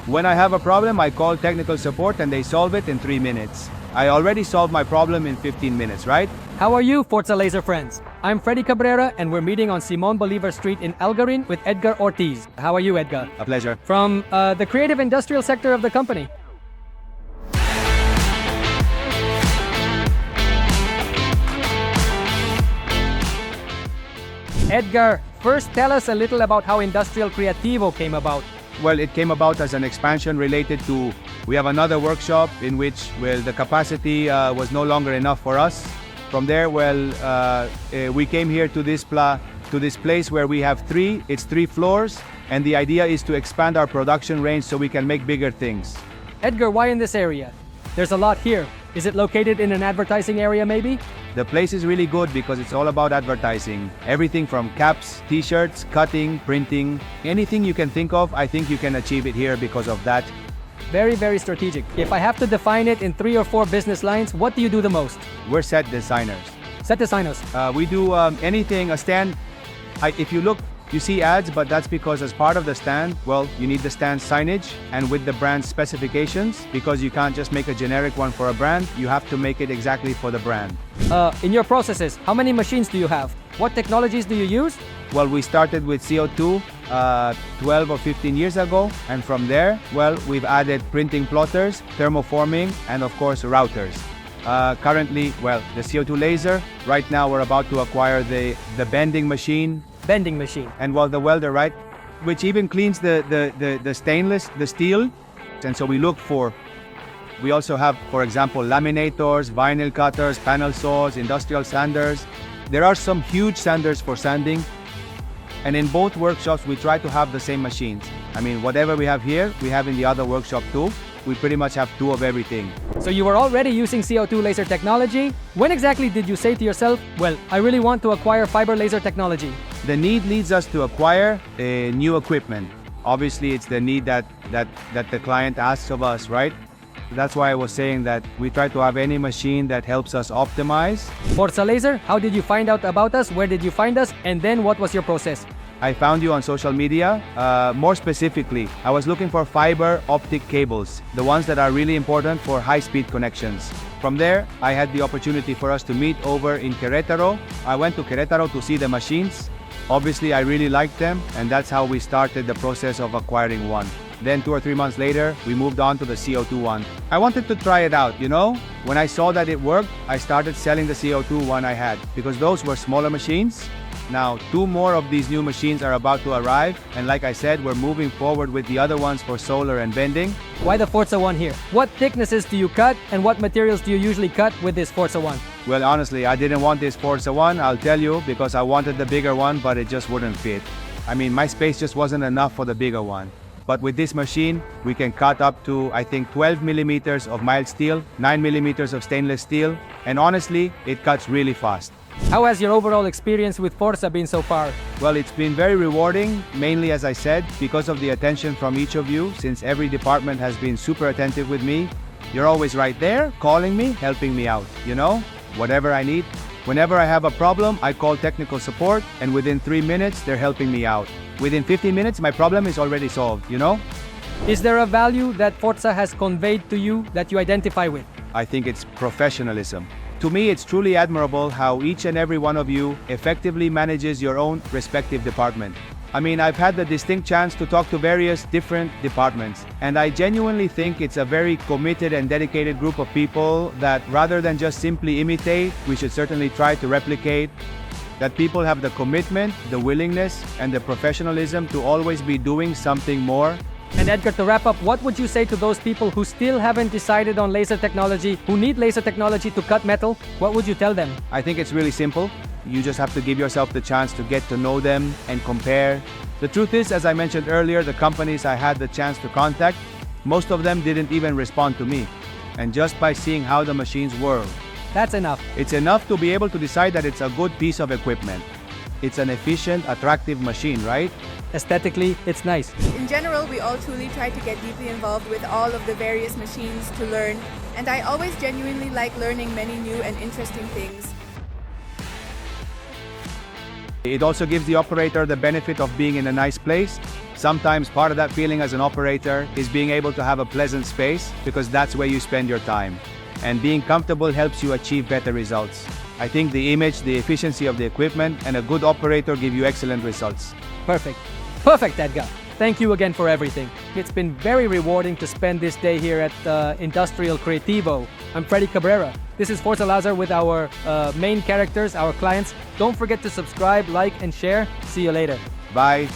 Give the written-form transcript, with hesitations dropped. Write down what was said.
When I have a problem, I call technical support and they solve it in 3 minutes. I already solved my problem in 15 minutes, right? How are you, Forza Laser friends? I'm Freddy Cabrera and we're meeting on Simon Bolivar Street in Algarin with Edgar Ortiz. How are you, Edgar? A pleasure. From the creative industrial sector of the company. Edgar, first tell us a little about how Industrial Creativo came about. Well, it came about as an expansion related to, we have another workshop in which, well, the capacity was no longer enough for us. From there, we came here to this place where we have it's 3 floors, and the idea is to expand our production range so we can make bigger things. Edgar, why in this area? There's a lot here. Is it located in an advertising area maybe? The place is really good because it's all about advertising. Everything from caps, t-shirts, cutting, printing, anything you can think of, I think you can achieve it here because of that. Very, very strategic. If I have to define it in 3 or 4 business lines, what do you do the most? We're set designers. Set designers. We do anything, a stand. If you look, you see ads, but that's because as part of the stand, well, you need the stand signage and with the brand specifications, because you can't just make a generic one for a brand, you have to make it exactly for the brand. In your processes, how many machines do you have? What technologies do you use? Well, we started with CO2 12 or 15 years ago, and from there, well, we've added printing plotters, thermoforming, and of course routers. Currently, well, the CO2 laser. Right now, we're about to acquire the bending machine. Bending machine. And well, the welder, right? Which even cleans the stainless, the steel. And so we also have, for example, laminators, vinyl cutters, panel saws, industrial sanders. There are some huge sanders for sanding. And in both workshops, we try to have the same machines. I mean, whatever we have here, we have in the other workshop too. We pretty much have 2 of everything. So you were already using CO2 laser technology. When exactly did you say to yourself, well, I really want to acquire fiber laser technology? The need leads us to acquire new equipment. Obviously, it's the need that the client asks of us, right? That's why I was saying that we try to have any machine that helps us optimize. FORZA Laser, how did you find out about us? Where did you find us? And then what was your process? I found you on social media. More specifically, I was looking for fiber optic cables, the ones that are really important for high-speed connections. From there, I had the opportunity for us to meet over in Querétaro. I went to Querétaro to see the machines. Obviously, I really liked them, and that's how we started the process of acquiring one. Then 2 or 3 months later, we moved on to the CO2 one. I wanted to try it out, you know? When I saw that it worked, I started selling the CO2 one I had, because those were smaller machines. Now, 2 more of these new machines are about to arrive, and like I said, we're moving forward with the other ones for solar and bending. Why the FORZA one here? What thicknesses do you cut, and what materials do you usually cut with this FORZA one? Well, honestly, I didn't want this FORZA one, I'll tell you, because I wanted the bigger one, but it just wouldn't fit. I mean, my space just wasn't enough for the bigger one. But with this machine, we can cut up to, I think, 12 millimeters of mild steel, 9 millimeters of stainless steel, and honestly, it cuts really fast. How has your overall experience with FORZA been so far? Well, it's been very rewarding, mainly as I said, because of the attention from each of you, since every department has been super attentive with me. You're always right there, calling me, helping me out, you know, whatever I need. Whenever I have a problem, I call technical support, and within 3 minutes, they're helping me out. Within 15 minutes, my problem is already solved, you know? Is there a value that FORZA has conveyed to you that you identify with? I think it's professionalism. To me, it's truly admirable how each and every one of you effectively manages your own respective department. I mean, I've had the distinct chance to talk to various different departments, and I genuinely think it's a very committed and dedicated group of people that rather than just simply imitate, we should certainly try to replicate. That people have the commitment, the willingness, and the professionalism to always be doing something more. And Edgar, to wrap up, what would you say to those people who still haven't decided on laser technology, who need laser technology to cut metal? What would you tell them? I think it's really simple. You just have to give yourself the chance to get to know them and compare. The truth is, as I mentioned earlier, the companies I had the chance to contact, most of them didn't even respond to me. And just by seeing how the machines work, that's enough. It's enough to be able to decide that it's a good piece of equipment. It's an efficient, attractive machine, right? Aesthetically, it's nice. In general, we all truly try to get deeply involved with all of the various machines to learn, and I always genuinely like learning many new and interesting things. It also gives the operator the benefit of being in a nice place, Sometimes part of that feeling as an operator is being able to have a pleasant space because that's where you spend your time. And being comfortable helps you achieve better results. I think the image, the efficiency of the equipment, and a good operator give you excellent results. Perfect. Perfect, Edgar. Thank you again for everything. It's been very rewarding to spend this day here at Industrial Creativo. I'm Freddy Cabrera. This is FORZA Laser with our main characters, our clients. Don't forget to subscribe, like, and share. See you later. Bye.